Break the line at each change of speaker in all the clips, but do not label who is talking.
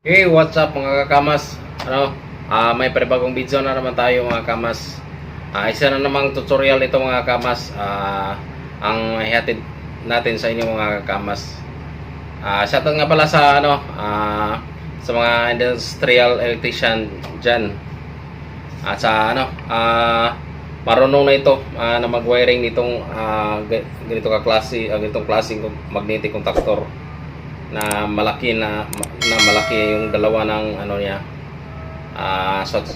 Hey, what's up mga kakamas? May panibagong video na naman tayo mga kamas. Isa na namang tutorial ito mga kamas. Ang ihatid natin sa inyo mga kakamas. Shoutout nga pala sa sa mga industrial electrician diyan. At sa marunong na ito na mag-wiring nitong ganitong klaseng magnetic contactor na malaki yung dalawa ng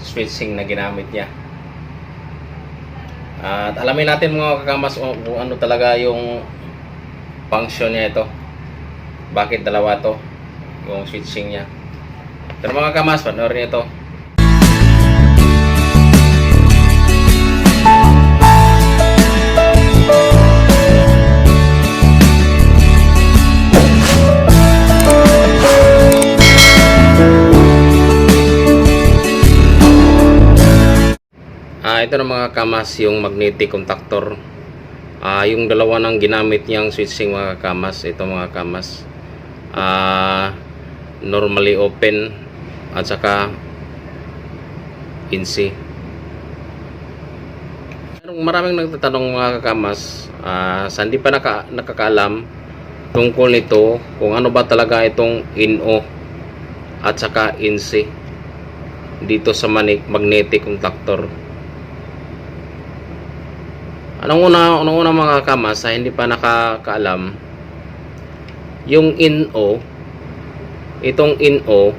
switching na ginamit niya. At alamin natin mga kakamas kung ano talaga yung function niya ito. Bakit dalawa to yung switching niya. Pero mga kakamas, panoorin ito. Ito na mga kamas yung magnetic contactor. Yung dalawa ng ginamit niyang switching mga kamas. Ito mga kamas, normally open at saka INC. Maraming nagtatanong mga kamas sa hindi pa nakakaalam tungkol nito kung ano ba talaga itong NO at saka INC dito sa magnetic contactor. Anong una mga kamas sa hindi pa nakakaalam, yung NO, itong NO,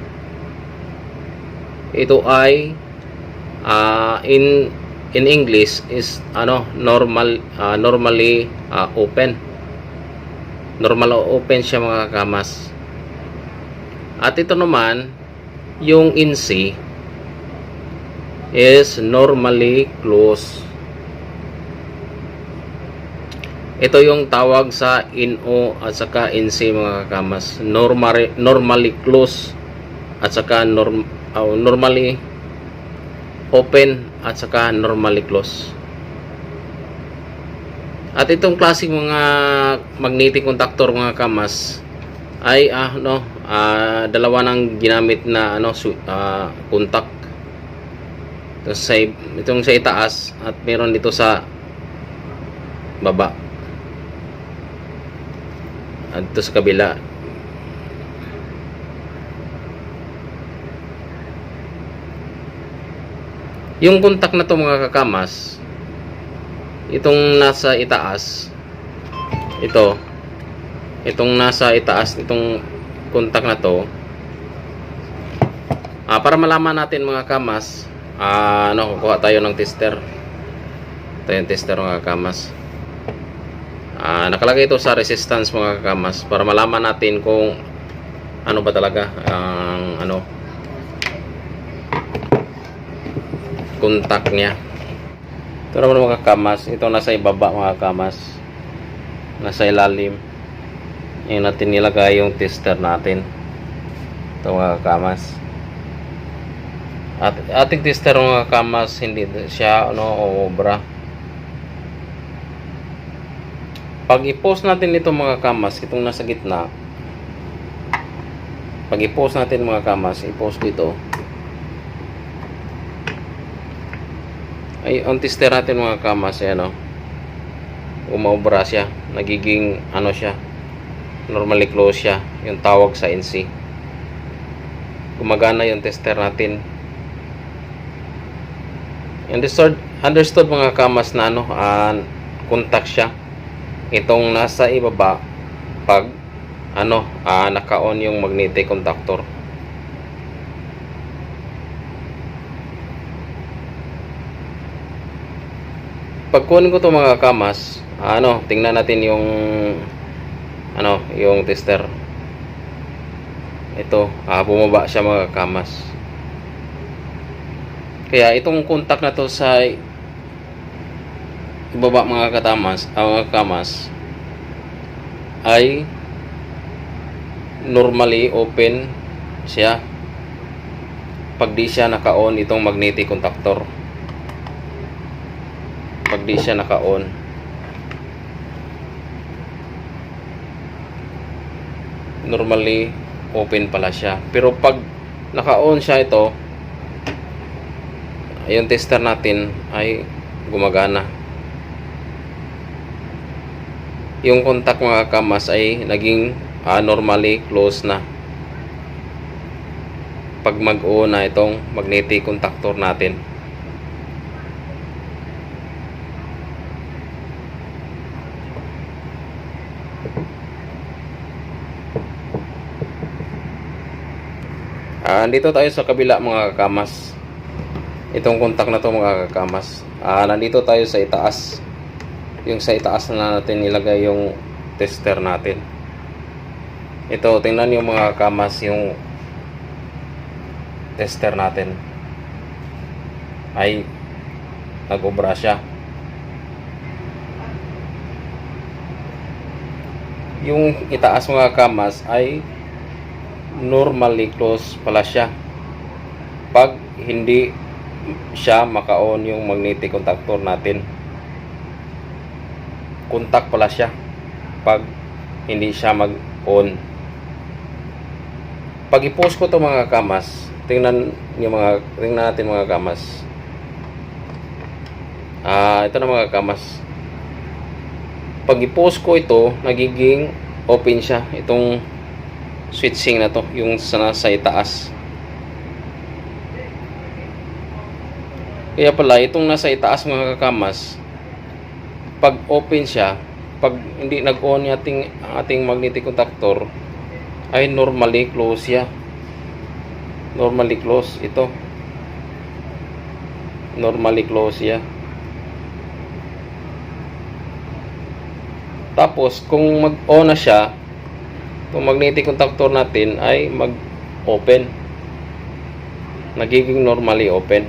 ito ay in English is normally open. Normal open siya mga kamas. At ito naman yung INC is normally closed. Ito yung tawag sa NO at saka NC mga kakamas. Normally close at saka normally open at saka normally close. At itong klaseng mga magnetic contactor mga kakamas ay dalawa ng ginamit na contact. Itong sa itaas at meron dito sa baba. At ito sa kabila. Yung contact na to mga kakamas, itong nasa itaas, itong nasa itaas, itong contact na to, para malaman natin mga kamas, kukuha tayo ng tester. Ito yung tester mga kamas. Nakalagay ito sa resistance mga kakamas para malaman natin kung ano ba talaga ang contact niya. Ito naman mga kakamas, ito nasa ibaba mga kakamas, nasa ilalim. Ngayon natin nilagay yung tester natin. Ito mga kakamas. At ating tester mga kakamas, hindi siya obra. Pag i-post natin ito mga kamas, itong nasa gitna, pag i-post natin mga kamas, i-post dito, ay on tester natin mga kamas, umaobra siya, nagiging siya, normally close siya, yung tawag sa NC. Gumagana yung tester natin. Understood mga kamas na contact siya. Itong nasa ibaba pag naka-on yung magnetic contactor. Pag kunin ko to mga kamas, tingnan natin yung yung tester. Ito, bumaba siya mga kamas. Kaya itong contact na to sa ibaba mga kamas ay normally open siya pag di siya naka-on itong magnetic contactor. Pag di siya naka-on, normally open pala siya. Pero pag naka-on siya ito, yung tester natin ay gumagana. Yung contact mga kamas ay naging normally close na pag mag-on na itong magnetic contactor natin. Nandito tayo sa kabila mga kakamas. Itong contact na to mga kakamas. Nandito tayo sa itaas. Yung sa itaas na natin nilagay yung tester natin. Ito, tingnan yung mga kakamas, yung tester natin ay nag-obra siya. Yung itaas mga kakamas ay normally close pala siya pag hindi siya maka-on yung magnetic contactor natin. Contact pala siya pag hindi siya mag-on. Pag i-post ko to mga kamas, tingnan natin mga kamas. Ito na mga kamas. Pag i-post ko ito, nagiging open siya itong switching na to, yung sa itaas. Kaya pala itong nasa itaas mga kakamas, pag open siya, pag hindi nag-on yung ating magnetic contactor, ay normally close siya. Normally close ito. Normally close siya. Tapos kung mag-on na siya, itong magnetic contactor natin ay mag-open. Nagiging normally open.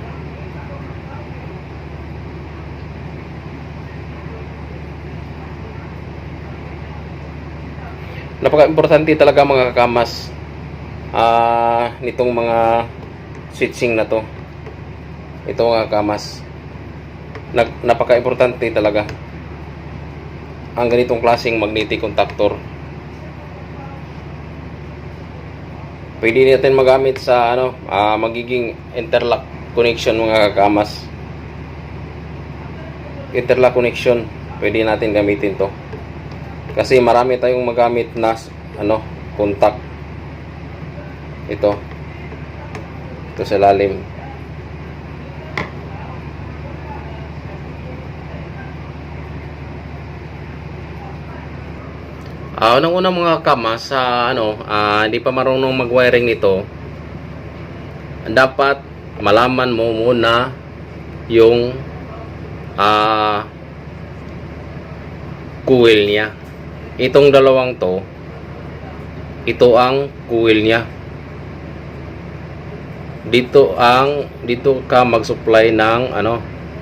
Napaka-importante talaga mga kakamas nitong mga switching na to. Ito mga kakamas, napaka-importante talaga ang ganitong klaseng magnetic contactor. Pwede natin magamit sa magiging interlock connection mga kakamas. Interlock connection, pwede natin gamitin to. Kasi marami tayong magamit na contact. Ito sa lalim. Unang-una mga kamas, hindi pa marunong mag-wiring nito, dapat malaman mo muna yung coil niya. Itong dalawang to, ito ang coil niya. Dito ka mag-supply ng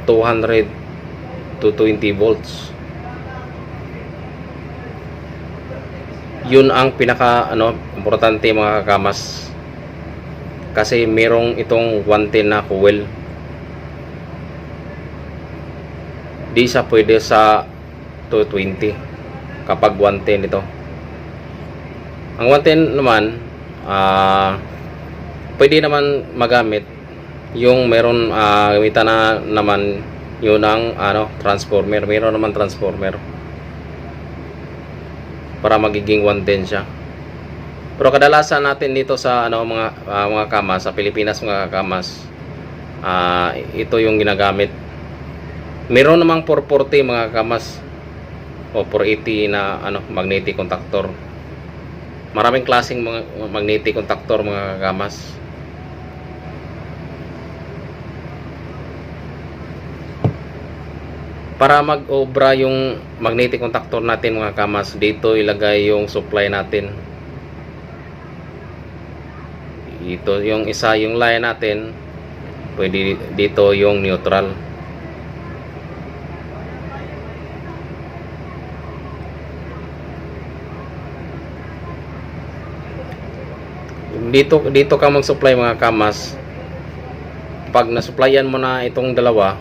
200 to 20 volts. Yun ang pinaka importante mga kakamas. Kasi merong itong 110 na coil. Di siya pwede sa 220 kapag 110 ito. Ang 110 naman pwede naman magamit yung meron gamitan na naman yun ang transformer. Meron naman transformer para magiging 110 siya. Pero kadalasan natin dito sa mga kamas sa Pilipinas mga kamas, ito yung ginagamit. Meron namang 440 mga kamas o 480 na magnetic contactor. Maraming klaseng mga magnetic contactor mga kamas. Para mag-obra yung magnetic contactor natin mga kamas, dito ilagay yung supply natin. Ito yung isa, yung line natin, pwede dito yung neutral. Dito ka mag-supply mga kamas. Pag na-supplyan mo na itong dalawa,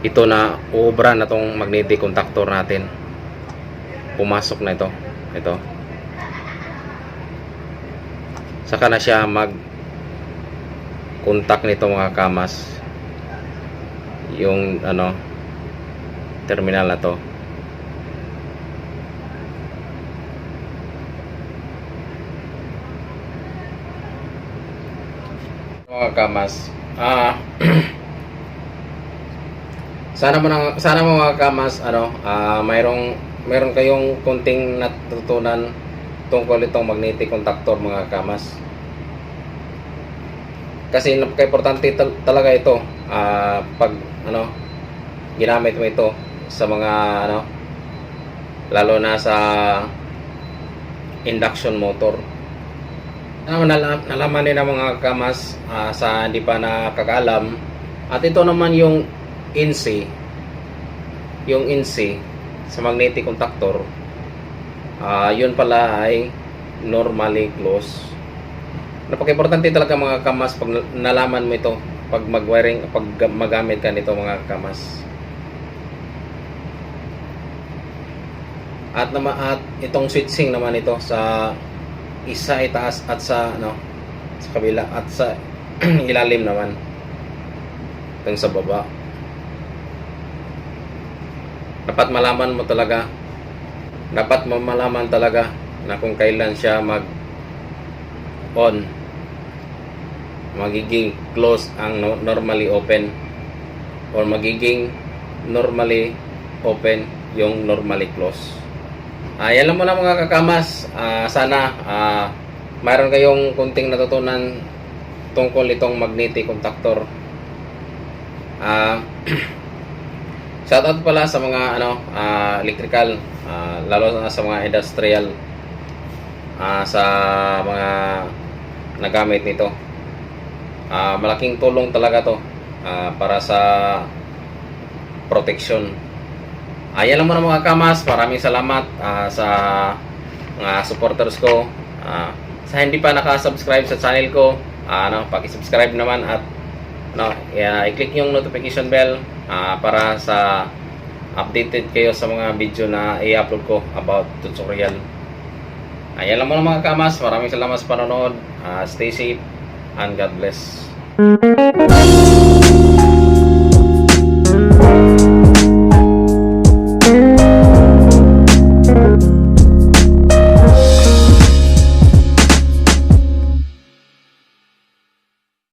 ito na uubra na tong magnetic contactor natin. Pumasok na ito. saka na siya mag contact nito mga kamas, yung terminal na to. Mga kamas, sana mga kamas mayroon kayong kunting natutunan tungkol itong magnetic contactor mga kamas, kasi napaka-importante talaga ito pag ginamit mo ito sa mga lalo na sa induction motor. Nalaman din ng mga kamas sa hindi pa nakakaalam, at ito naman yung INC sa magnetic contactor, yun pala ay normally close. Napaka-importante talaga mga kamas pag nalaman mo ito pag mag-wiring, pag magamit ka nito mga kamas. At itong switching naman ito sa isa itaas at sa kabila at sa ilalim naman itong sa baba. Dapat malaman talaga na kung kailan siya on, magiging close ang normally open, or magiging normally open yung normally close. Yan lang muna mga kakamas. Sana mayroon kayong kunting natutunan tungkol itong magnetic contactor. Shoutout pala sa mga electrical, lalo na sa mga industrial, sa mga nagamit nito. Malaking tulong talaga to para sa protection. Yan lang muna mga kamas. Maraming salamat sa mga supporters ko. Sa hindi pa nakasubscribe sa channel ko, paki-subscribe naman at i-click yung notification bell para sa updated kayo sa mga video na i-upload ko about tutorial. Yan lang muna mga kamas. Maraming salamat sa panonood. Stay safe and God bless.